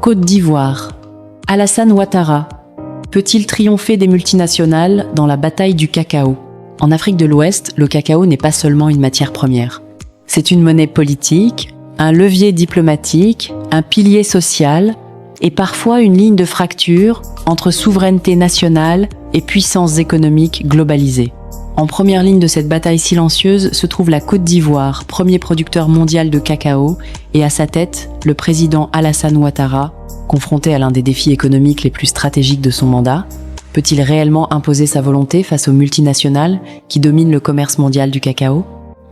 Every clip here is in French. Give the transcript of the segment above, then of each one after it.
Côte d'Ivoire. Alassane Ouattara peut-il triompher des multinationales dans la bataille du cacao? En Afrique de l'Ouest, le cacao n'est pas seulement une matière première. C'est une monnaie politique, un levier diplomatique, un pilier social et parfois une ligne de fracture entre souveraineté nationale et puissance économique globalisée. En première ligne de cette bataille silencieuse se trouve la Côte d'Ivoire, premier producteur mondial de cacao, et à sa tête, le président Alassane Ouattara, confronté à l'un des défis économiques les plus stratégiques de son mandat. Peut-il réellement imposer sa volonté face aux multinationales qui dominent le commerce mondial du cacao?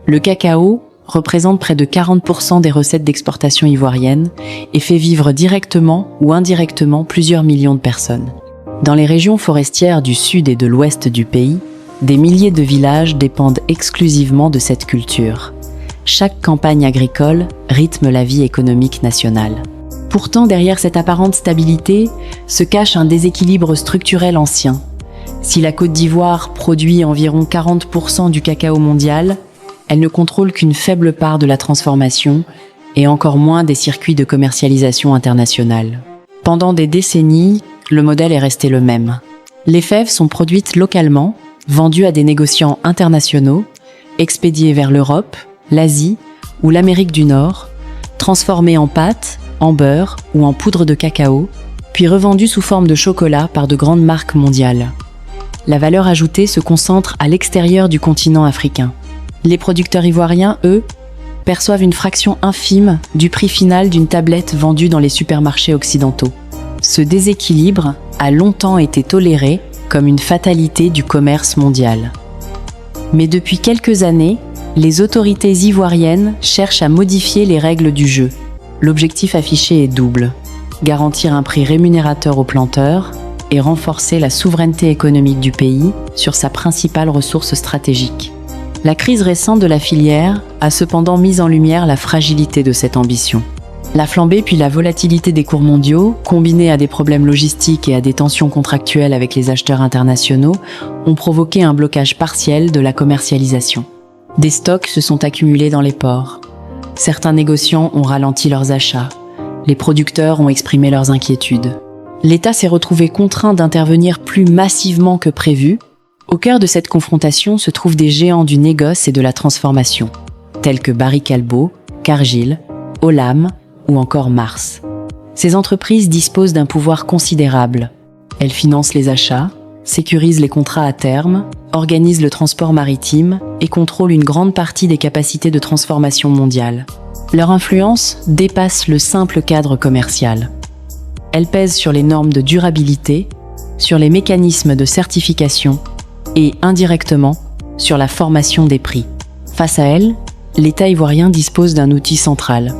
Le cacao représente près de 40% des recettes d'exportation ivoiriennes et fait vivre directement ou indirectement plusieurs millions de personnes. Dans les régions forestières du sud et de l'ouest du pays, des milliers de villages dépendent exclusivement de cette culture. Chaque campagne agricole rythme la vie économique nationale. Pourtant, derrière cette apparente stabilité, se cache un déséquilibre structurel ancien. Si la Côte d'Ivoire produit environ 40% du cacao mondial, elle ne contrôle qu'une faible part de la transformation et encore moins des circuits de commercialisation internationale. Pendant des décennies, le modèle est resté le même. Les fèves sont produites localement, vendues à des négociants internationaux, expédiées vers l'Europe, l'Asie ou l'Amérique du Nord, transformées en pâte, en beurre ou en poudre de cacao, puis revendues sous forme de chocolat par de grandes marques mondiales. La valeur ajoutée se concentre à l'extérieur du continent africain. Les producteurs ivoiriens, eux, perçoivent une fraction infime du prix final d'une tablette vendue dans les supermarchés occidentaux. Ce déséquilibre a longtemps été toléré comme une fatalité du commerce mondial. Mais depuis quelques années, les autorités ivoiriennes cherchent à modifier les règles du jeu. L'objectif affiché est double: garantir un prix rémunérateur aux planteurs et renforcer la souveraineté économique du pays sur sa principale ressource stratégique. La crise récente de la filière a cependant mis en lumière la fragilité de cette ambition. La flambée puis la volatilité des cours mondiaux, combinées à des problèmes logistiques et à des tensions contractuelles avec les acheteurs internationaux, ont provoqué un blocage partiel de la commercialisation. Des stocks se sont accumulés dans les ports. Certains négociants ont ralenti leurs achats. Les producteurs ont exprimé leurs inquiétudes. L'État s'est retrouvé contraint d'intervenir plus massivement que prévu. Au cœur de cette confrontation se trouvent des géants du négoce et de la transformation, tels que Barry Callebaut, Cargill, Olam ou encore Mars. Ces entreprises disposent d'un pouvoir considérable. Elles financent les achats, sécurisent les contrats à terme, organisent le transport maritime et contrôlent une grande partie des capacités de transformation mondiale. Leur influence dépasse le simple cadre commercial. Elle pèse sur les normes de durabilité, sur les mécanismes de certification et, indirectement, sur la formation des prix. Face à elle, l'État ivoirien dispose d'un outil central: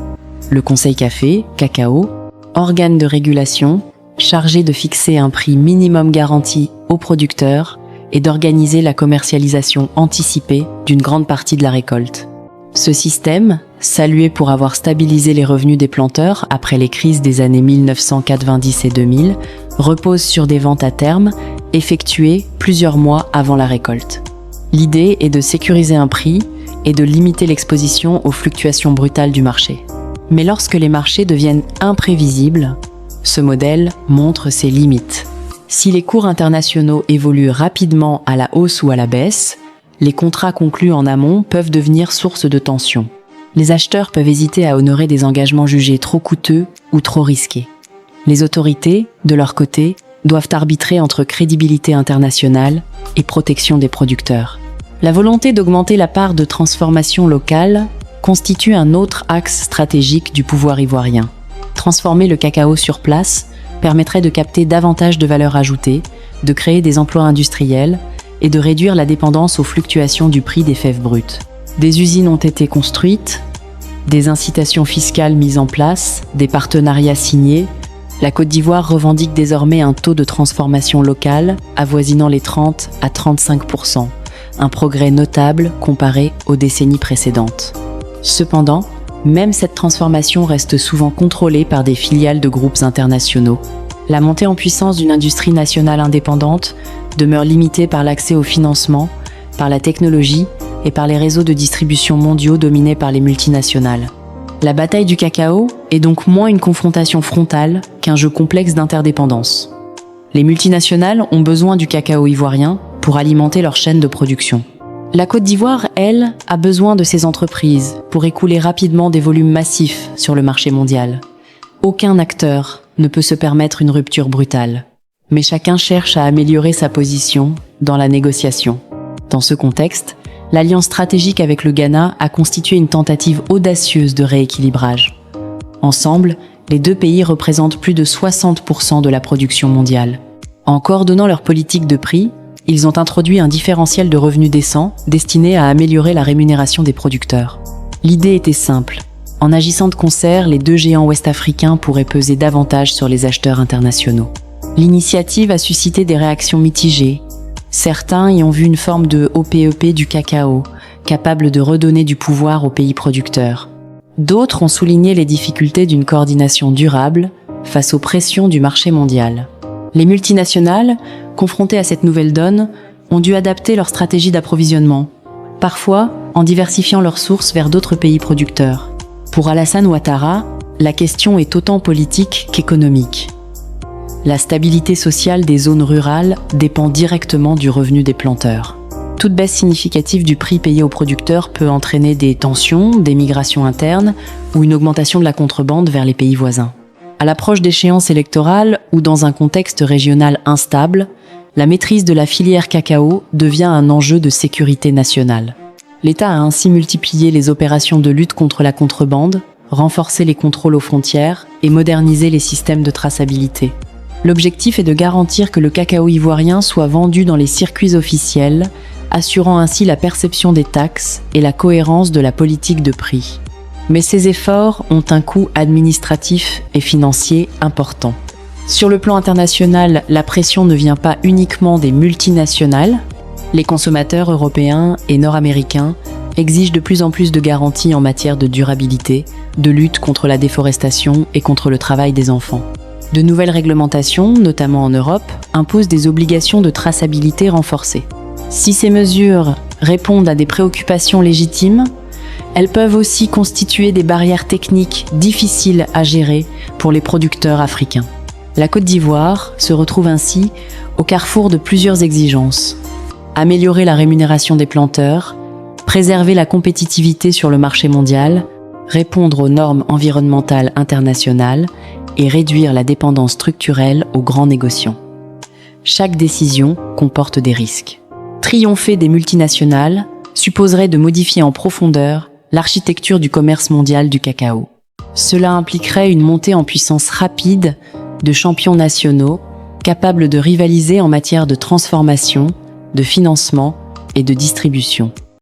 le Conseil Café, Cacao, organe de régulation chargé de fixer un prix minimum garanti aux producteurs et d'organiser la commercialisation anticipée d'une grande partie de la récolte. Ce système, salué pour avoir stabilisé les revenus des planteurs après les crises des années 1990 et 2000, repose sur des ventes à terme effectuées plusieurs mois avant la récolte. L'idée est de sécuriser un prix et de limiter l'exposition aux fluctuations brutales du marché. Mais lorsque les marchés deviennent imprévisibles, ce modèle montre ses limites. Si les cours internationaux évoluent rapidement à la hausse ou à la baisse, les contrats conclus en amont peuvent devenir source de tension. Les acheteurs peuvent hésiter à honorer des engagements jugés trop coûteux ou trop risqués. Les autorités, de leur côté, doivent arbitrer entre crédibilité internationale et protection des producteurs. La volonté d'augmenter la part de transformation locale constitue un autre axe stratégique du pouvoir ivoirien. Transformer le cacao sur place permettrait de capter davantage de valeur ajoutée, de créer des emplois industriels et de réduire la dépendance aux fluctuations du prix des fèves brutes. Des usines ont été construites, des incitations fiscales mises en place, des partenariats signés. La Côte d'Ivoire revendique désormais un taux de transformation locale avoisinant les 30 à 35%, un progrès notable comparé aux décennies précédentes. Cependant, même cette transformation reste souvent contrôlée par des filiales de groupes internationaux. La montée en puissance d'une industrie nationale indépendante demeure limitée par l'accès au financement, par la technologie et par les réseaux de distribution mondiaux dominés par les multinationales. La bataille du cacao est donc moins une confrontation frontale qu'un jeu complexe d'interdépendance. Les multinationales ont besoin du cacao ivoirien pour alimenter leur chaîne de production. La Côte d'Ivoire, elle, a besoin de ces entreprises pour écouler rapidement des volumes massifs sur le marché mondial. Aucun acteur ne peut se permettre une rupture brutale, mais chacun cherche à améliorer sa position dans la négociation. Dans ce contexte, l'alliance stratégique avec le Ghana a constitué une tentative audacieuse de rééquilibrage. Ensemble, les deux pays représentent plus de 60% de la production mondiale. En coordonnant leur politique de prix, ils ont introduit un différentiel de revenus décent destiné à améliorer la rémunération des producteurs. L'idée était simple. En agissant de concert, les deux géants ouest-africains pourraient peser davantage sur les acheteurs internationaux. L'initiative a suscité des réactions mitigées. Certains y ont vu une forme de OPEP du cacao, capable de redonner du pouvoir aux pays producteurs. D'autres ont souligné les difficultés d'une coordination durable face aux pressions du marché mondial. Les multinationales, confrontées à cette nouvelle donne, ont dû adapter leur stratégie d'approvisionnement, parfois en diversifiant leurs sources vers d'autres pays producteurs. Pour Alassane Ouattara, la question est autant politique qu'économique. La stabilité sociale des zones rurales dépend directement du revenu des planteurs. Toute baisse significative du prix payé aux producteurs peut entraîner des tensions, des migrations internes ou une augmentation de la contrebande vers les pays voisins. À l'approche d'échéances électorales ou dans un contexte régional instable, la maîtrise de la filière cacao devient un enjeu de sécurité nationale. L'État a ainsi multiplié les opérations de lutte contre la contrebande, renforcé les contrôles aux frontières et modernisé les systèmes de traçabilité. L'objectif est de garantir que le cacao ivoirien soit vendu dans les circuits officiels, assurant ainsi la perception des taxes et la cohérence de la politique de prix. Mais ces efforts ont un coût administratif et financier important. Sur le plan international, la pression ne vient pas uniquement des multinationales. Les consommateurs européens et nord-américains exigent de plus en plus de garanties en matière de durabilité, de lutte contre la déforestation et contre le travail des enfants. De nouvelles réglementations, notamment en Europe, imposent des obligations de traçabilité renforcées. Si ces mesures répondent à des préoccupations légitimes, elles peuvent aussi constituer des barrières techniques difficiles à gérer pour les producteurs africains. La Côte d'Ivoire se retrouve ainsi au carrefour de plusieurs exigences. Améliorer la rémunération des planteurs, préserver la compétitivité sur le marché mondial, répondre aux normes environnementales internationales et réduire la dépendance structurelle aux grands négociants. Chaque décision comporte des risques. Triompher des multinationales supposerait de modifier en profondeur l'architecture du commerce mondial du cacao. Cela impliquerait une montée en puissance rapide de champions nationaux capables de rivaliser en matière de transformation, de financement et de distribution.